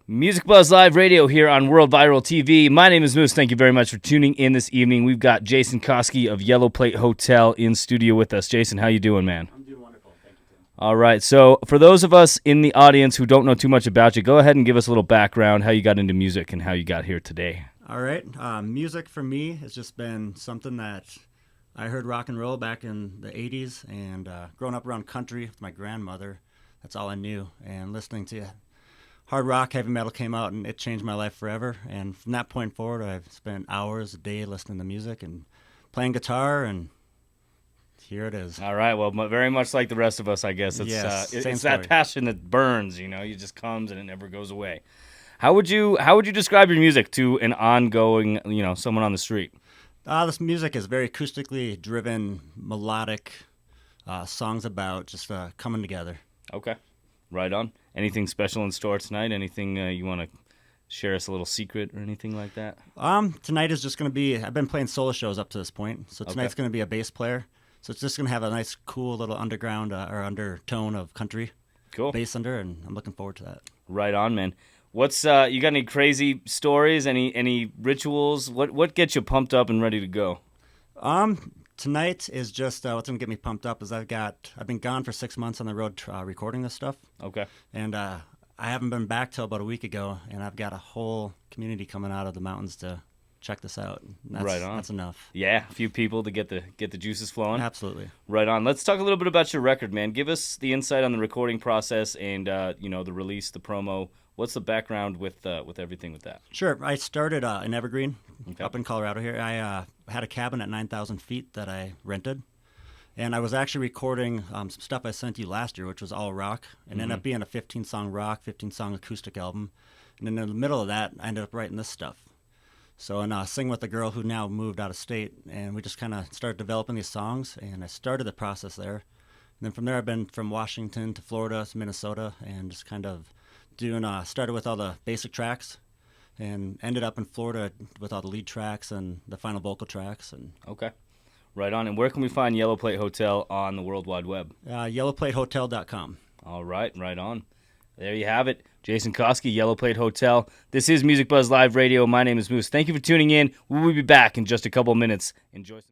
Music Buzz Live Radio here on World Viral TV. My name is Moose. Thank you very much for tuning in this evening. We've got Jason Koski of Yellow Plate Hotel in studio with us. Jason, how you doing, man? I'm doing wonderful. Thank you, Tim. All right. So for those of us in the audience who don't know too much about you, go ahead and give us a little background, how you got into music and how you got here today. All right. Music for me has just been something that I heard rock and roll back in the 80s, and growing up around country with my grandmother, that's all I knew. And listening to hard rock, heavy metal came out, and it changed my life forever. And from that point forward, I've spent hours a day listening to music and playing guitar, and here it is. All right. Well, very much like the rest of us, I guess. It's, yes, it's that passion that burns, you know. It just comes and it never goes away. How would you describe your music to an ongoing, someone on the street? This music is very acoustically driven, melodic songs about just coming together. Okay. Right on. Anything special in store tonight? Anything you want to share us a little secret or anything like that? Tonight is just going to be, I've been playing solo shows up to this point, so tonight's going to be a bass player. So it's just going to have a nice, cool little underground or undertone of country. Cool. Bass under, and I'm looking forward to that. Right on, man. What's you got any crazy stories? Any rituals? What gets you pumped up and ready to go? Tonight is just what's gonna get me pumped up is I've been gone for 6 months on the road recording this stuff. Okay. And I haven't been back till about a week ago, and I've got a whole community coming out of the mountains to check this out. Right on. That's enough. Yeah, a few people to get the juices flowing. Absolutely. Right on. Let's talk a little bit about your record, man. Give us the insight on the recording process and the release, the promo. What's the background with everything with that? Sure. I started in Evergreen, Okay. up in Colorado here. I had a cabin at 9,000 feet that I rented, and I was actually recording some stuff I sent you last year, which was all rock, and ended up being a 15-song rock, 15-song acoustic album. And then in the middle of that, I ended up writing this stuff. So, and sing with a girl who now moved out of state, and we just kind of started developing these songs, and I started the process there. And then from there, I've been from Washington to Florida to Minnesota, and just kind of started with all the basic tracks and ended up in Florida with all the lead tracks and the final vocal tracks. And Okay. Right on. And where can we find Yellow Plate Hotel on the World Wide Web? yellowplatehotel.com. All right. Right on. There you have it. Jason Koski, Yellow Plate Hotel. This is Music Buzz Live Radio. My name is Moose. Thank you for tuning in. We will be back in just a couple minutes. Enjoy some.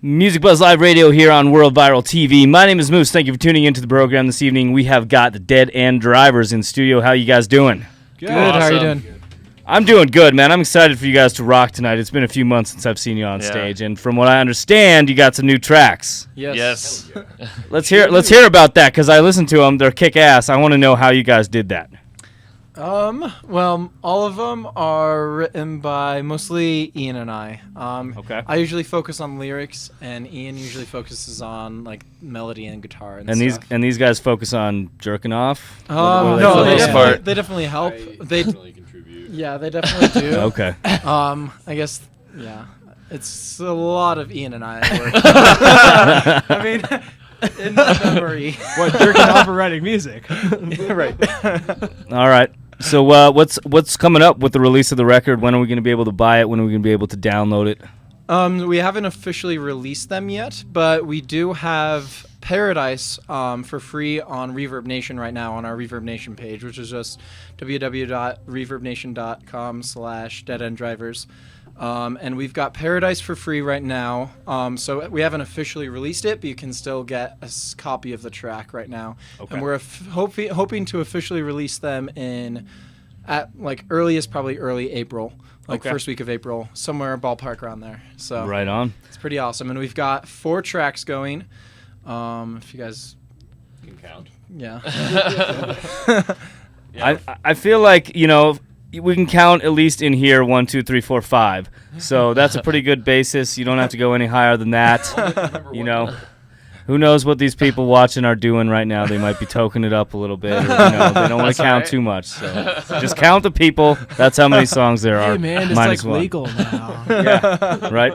Music Buzz Live Radio here on World Viral TV. My name is Moose. Thank you for tuning into the program this evening. We have got the Dead End Drivers in studio. How you guys doing? Good. Awesome. How are you doing? I'm doing good, man. I'm excited for you guys to rock tonight. It's been a few months since I've seen you on stage, and from what I understand, you got some new tracks. Yes. Let's hear about that because I listened to them. They're kick ass. I want to know how you guys did that. Well, all of them are written by mostly Ian and I. Okay. I usually focus on lyrics, and Ian usually focuses on like melody and guitar and stuff. these guys focus on jerking off. No, they definitely help. They definitely contribute. Yeah, they definitely do. Okay. I guess it's a lot of Ian and I at work. I mean, in my memory. What, jerking off or writing music? Right. All right. So what's coming up with the release of the record? When are we going to be able to buy it? When are we going to be able to download it? We haven't officially released them yet, but we do have Paradise for free on Reverb Nation right now on our Reverb Nation page, which is just www.reverb.nation.com/deadenddrivers. And we've got Paradise for free right now. So we haven't officially released it, but you can still get a copy of the track right now. Okay. And we're hoping to officially release them at like probably early April, like first week of April, somewhere ballpark around there. So right on. It's pretty awesome. And we've got 4 tracks going. If you guys can count. Yeah. I feel like, we can count at least in here 1, 2, 3, 4, 5. So that's a pretty good basis. You don't have to go any higher than that. Who knows what these people watching are doing right now? They might be toking it up a little bit. Or, they don't want to count too much. So just count the people. That's how many songs there are. Hey man, it's minus like one. legal now. Yeah, right.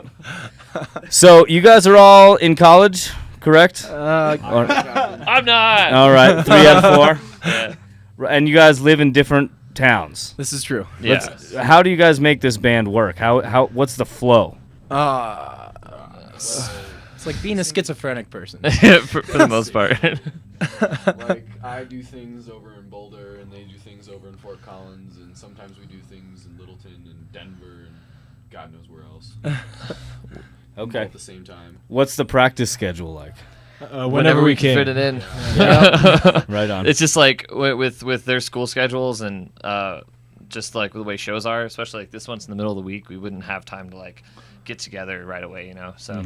So you guys are all in college, correct? I'm not. All right, 3 out of 4. Yeah. And you guys live in different towns. This is true. Yeah. How do you guys make this band work? What's the flow? It's like being a schizophrenic person. for the most part. Like, I do things over in Boulder, and they do things over in Fort Collins, and sometimes we do things in Littleton and Denver and God knows where else. Okay. All at the same time. What's the practice schedule like? Whenever we can. fit it in. Right on. It's just like with their school schedules and just like the way shows are, especially like this one's in the middle of the week, we wouldn't have time to like get together right away, you know. So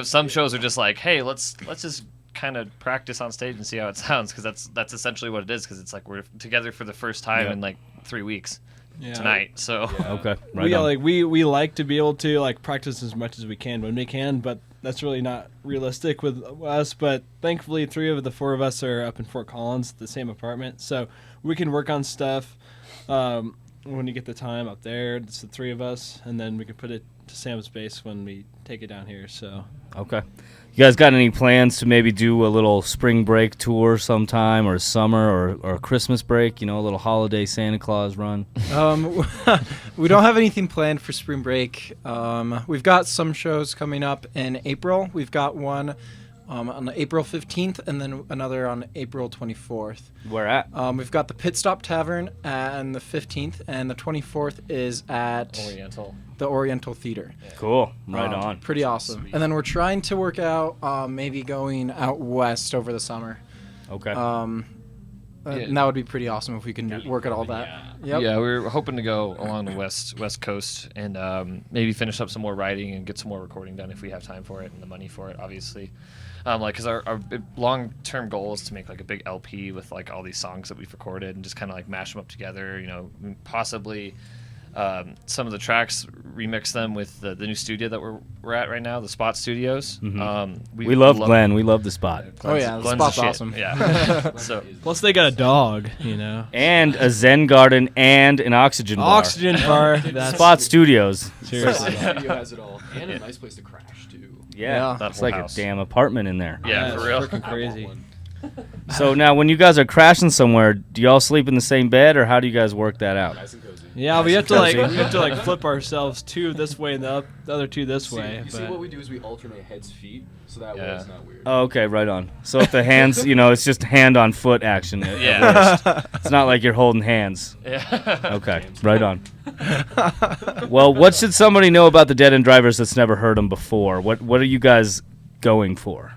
some shows are just like, hey, let's just kind of practice on stage and see how it sounds, because that's essentially what it is, because it's like we're together for the first time in like 3 weeks tonight. So Okay. Right on. we like to be able to like practice as much as we can when we can, but that's really not realistic with us. But thankfully, 3 of the 4 of us are up in Fort Collins, the same apartment, so we can work on stuff when you get the time up there. It's the 3 of us, and then we can put it to Sam's base when we take it down here. So Okay. You guys got any plans to maybe do a little spring break tour sometime, or summer, or a Christmas break? You know, a little holiday Santa Claus run. We don't have anything planned for spring break. We've got some shows coming up in April. We've got one on April 15th, and then another on April 24th. Where at? We've got the Pit Stop Tavern on the 15th, and the 24th is at the Oriental Theater. Cool. Right on. Pretty awesome. And then we're trying to work out maybe going out west over the summer. Okay. And that would be pretty awesome if we can work at all that. Yep. Yeah, we're hoping to go along the west coast and maybe finish up some more writing and get some more recording done if we have time for it and the money for it, obviously. Because our long-term goal is to make like a big LP with like all these songs that we've recorded and just kind of like mash them up together. You know, possibly some of the tracks, remix them with the new studio that we're at right now, the Spot Studios. Mm-hmm. We love Glenn. We love the Spot. Oh yeah, the Glenn's Spot's the shit. awesome. Yeah. So plus they got a dog, you know, And a Zen garden and an oxygen bar. oxygen bar. That's Spot Studios. seriously. The studio has it all. And a nice place to crash, too. Yeah. That It's whole like house. a damn apartment in there. Yeah, for real. Freaking crazy. So now when you guys are crashing somewhere, do y'all sleep in the same bed, or how do you guys work that out? Nice and cozy. Yeah, we have to like flip ourselves 2 this way and the other 2 this way. You see what we do is we alternate heads, feet, so that way it's not weird. Oh, okay, right on. So if the hands, it's just hand on foot action. At Yeah. worst. It's not like you're holding hands. Yeah. Okay, right on. Well, what should somebody know about the Dead End Drivers that's never heard them before? What are you guys going for?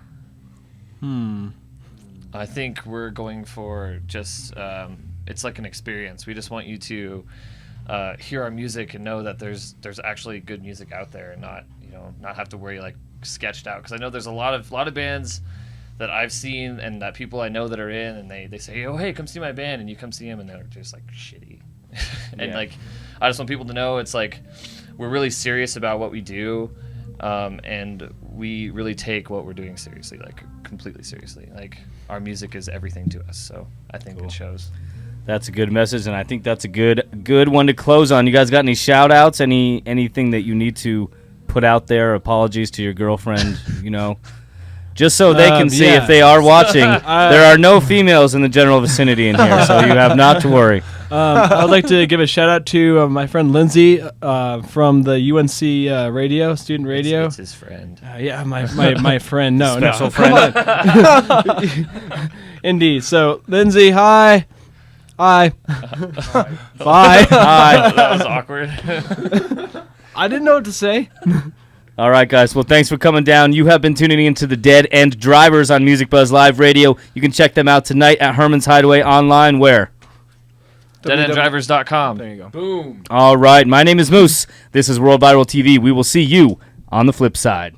I think we're going for just it's like an experience. We just want you to hear our music and know that there's actually good music out there, and not have to worry like sketched out. Because I know there's a lot of bands that I've seen and that people I know that are in, and they say, oh hey, come see my band, and you come see them and they're just like shitty. And like I just want people to know it's like we're really serious about what we do. And we really take what we're doing seriously, like completely seriously. Like our music is everything to us, so I think it shows. That's a good message, and I think that's a good one to close on. You guys got any shout outs? Anything that you need to put out there? Apologies to your girlfriend, just so they can see if they are watching. There are no females in the general vicinity in here, so you have not to worry. I would like to give a shout out to my friend Lindsay from the UNC radio, student radio. It's his friend. Yeah, my friend. No, Special no. friend. Indeed. So, Lindsay, hi. Hi. Bye. Hi. That was awkward. I didn't know what to say. All right, guys. Well, thanks for coming down. You have been tuning into the Dead End Drivers on Music Buzz Live Radio. You can check them out tonight at Herman's Hideaway online. Where? DeadEndDrivers.com. There you go. Boom. All right. My name is Moose. This is World Viral TV. We will see you on the flip side.